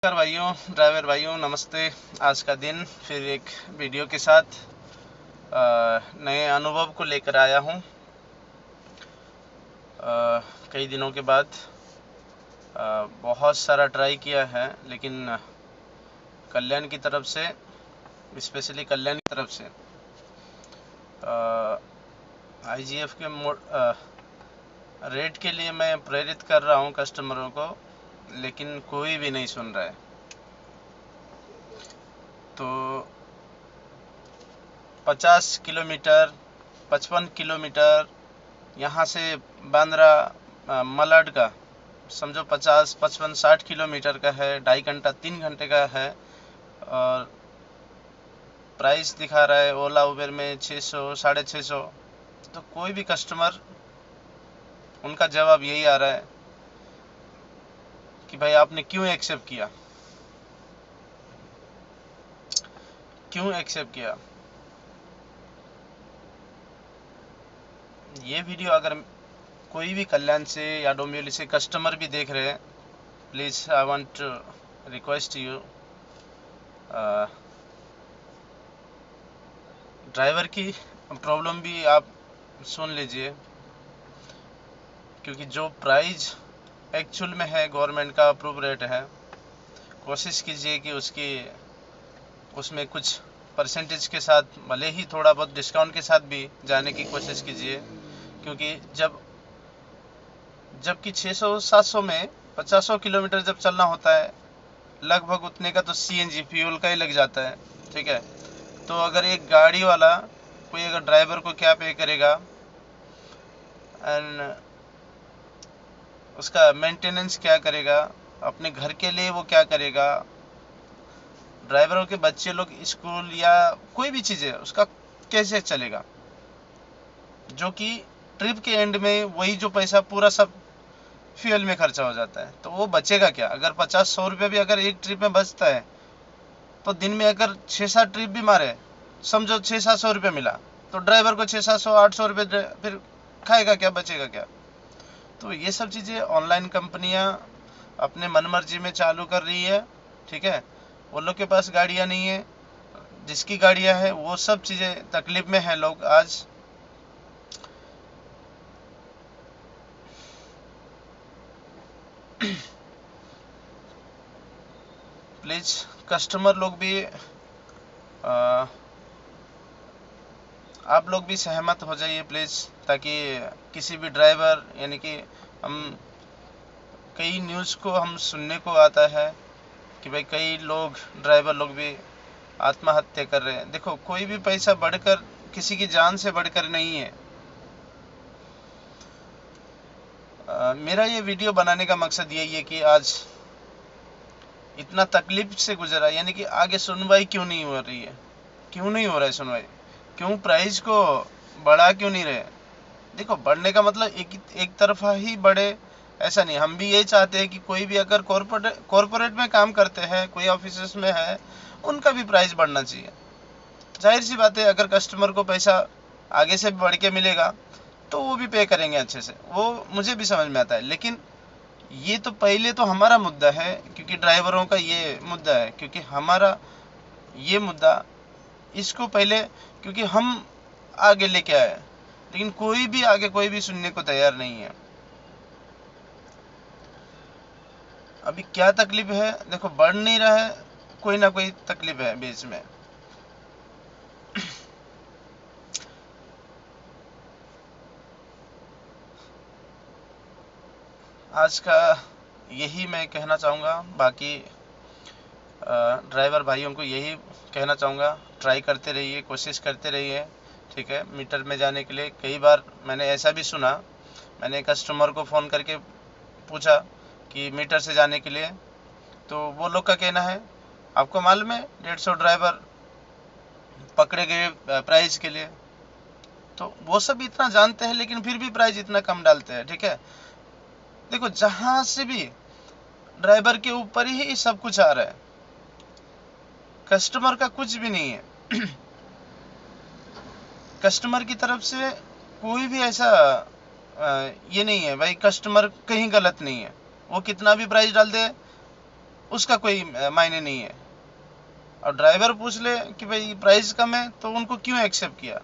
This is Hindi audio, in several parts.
नमस्कार भाइयों, ड्राइवर भाइयों, नमस्ते। आज का दिन फिर एक वीडियो के साथ नए अनुभव को लेकर आया हूँ। कई दिनों के बाद बहुत सारा ट्राई किया है, लेकिन कल्याण की तरफ से, स्पेशली कल्याण की तरफ से IGF के रेट के लिए मैं प्रेरित कर रहा हूँ कस्टमरों को, लेकिन कोई भी नहीं सुन रहा है। तो 50 किलोमीटर, 55 किलोमीटर यहाँ से बांद्रा मलाड का, समझो 50, 55, 60 किलोमीटर का है, 2.5 घंटा 3 घंटे का है, और प्राइस दिखा रहा है ओला उबेर में 600, 650। तो कोई भी कस्टमर, उनका जवाब यही आ रहा है कि भाई आपने क्यों एक्सेप्ट किया, क्यों एक्सेप्ट किया। ये वीडियो अगर कोई भी कल्याण से या डोंबिवली से कस्टमर भी देख रहे हैं, please I want to request you, driver की प्रॉब्लम भी आप सुन लीजिए, क्योंकि जो प्राइस एक्चुअल में है गवर्नमेंट का अप्रूव रेट है, कोशिश कीजिए कि उसमें कुछ परसेंटेज के साथ, भले ही थोड़ा बहुत डिस्काउंट के साथ भी जाने की कोशिश कीजिए, क्योंकि जबकि 600-700 में 50 किलोमीटर जब चलना होता है, लगभग उतने का तो CNG फ्यूल का ही लग जाता है। ठीक है, तो अगर एक गाड़ी वाला कोई अगर ड्राइवर को क्या पे करेगा, एंड उसका मेंटेनेंस क्या करेगा, अपने घर के लिए वो क्या करेगा, ड्राइवरों के बच्चे लोग स्कूल या कोई भी चीज़ है उसका कैसे चलेगा, जो कि ट्रिप के एंड में वही जो पैसा पूरा सब फ्यूल में खर्चा हो जाता है, तो वो बचेगा क्या। अगर 50-100 रुपये भी अगर एक ट्रिप में बचता है, तो दिन में अगर 6-7 ट्रिप भी मारे, समझो 600-700 रुपये मिला, तो ड्राइवर को 600-800 रुपये फिर खाएगा क्या, बचेगा क्या। तो ये सब चीज़ें ऑनलाइन कंपनियां अपने मनमर्जी में चालू कर रही है। ठीक है, वो लोग के पास गाड़ियां नहीं है, जिसकी गाड़ियां है वो सब चीज़ें तकलीफ में है लोग आज। प्लीज़ कस्टमर लोग भी, आप लोग भी सहमत हो जाइए प्लीज़, ताकि किसी भी ड्राइवर, यानी कि हम कई न्यूज़ को हम सुनने को आता है कि भाई कई लोग, ड्राइवर लोग भी आत्महत्या कर रहे हैं। देखो, कोई भी पैसा बढ़कर, किसी की जान से बढ़कर नहीं है। मेरा ये वीडियो बनाने का मकसद यही है कि आज इतना तकलीफ से गुजरा, यानी कि आगे सुनवाई क्यों नहीं हो रही है, क्यों नहीं हो रहा है सुनवाई, क्यों प्राइस को बढ़ा क्यों नहीं रहे। देखो, बढ़ने का मतलब एक तरफा ही बढ़े ऐसा नहीं। हम भी यही चाहते हैं कि कोई भी अगर कॉरपोरेट में काम करते हैं, कोई ऑफिस में है, उनका भी प्राइस बढ़ना चाहिए। जाहिर सी बात है, अगर कस्टमर को पैसा आगे से बढ़ के मिलेगा तो वो भी पे करेंगे अच्छे से, वो मुझे भी समझ में आता है। लेकिन ये तो पहले तो हमारा मुद्दा है, क्योंकि ड्राइवरों का ये मुद्दा है, क्योंकि हमारा ये मुद्दा, इसको पहले क्योंकि हम आगे लेके आए, लेकिन कोई भी सुनने को तैयार नहीं है। अभी क्या तकलीफ है, देखो, बढ़ नहीं रहा है, कोई ना कोई तकलीफ है बीच में। आज का यही मैं कहना चाहूँगा। बाकी ड्राइवर भाइयों को यही कहना चाहूँगा, ट्राई करते रहिए, कोशिश करते रहिए। ठीक है, मीटर में जाने के लिए कई बार मैंने ऐसा भी सुना, मैंने कस्टमर को फ़ोन करके पूछा कि मीटर से जाने के लिए, तो वो लोग का कहना है, आपको मालूम है 150 ड्राइवर पकड़े गए प्राइस के लिए। तो वो सब इतना जानते हैं, लेकिन फिर भी प्राइस इतना कम डालते हैं। ठीक है, देखो, जहाँ से भी ड्राइवर के ऊपर ही सब कुछ आ रहा है, कस्टमर का कुछ भी नहीं है। कस्टमर की तरफ से कोई भी ऐसा ये नहीं है भाई, कस्टमर कहीं गलत नहीं है, वो कितना भी प्राइस डाल दे, उसका कोई मायने नहीं है। और ड्राइवर पूछ ले कि भाई प्राइस कम है तो उनको क्यों एक्सेप्ट किया।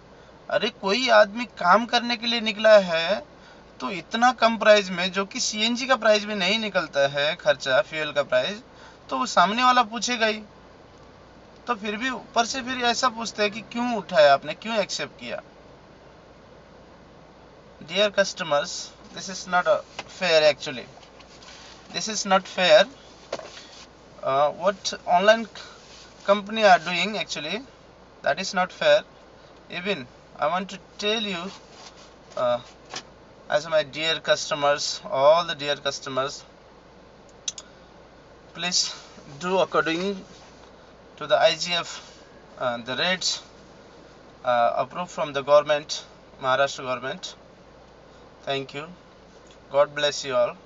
अरे कोई आदमी काम करने के लिए निकला है तो इतना कम प्राइस में, जो कि सीएनजी का प्राइस भी नहीं निकलता है, खर्चा फ्यूल का प्राइस, तो वो सामने वाला पूछेगा ही। तो फिर भी ऊपर से फिर ऐसा पूछते हैं कि क्यों उठाया आपने, क्यों एक्सेप्ट किया। Dear customers, this is not fair actually, this is not fair. what online company are doing actually, that is not fair. Even I want to tell you, uh, as my dear customers, all the dear customers, please do according to the IGF, the rates approved from the government, Maharashtra government. Thank you. God bless you all.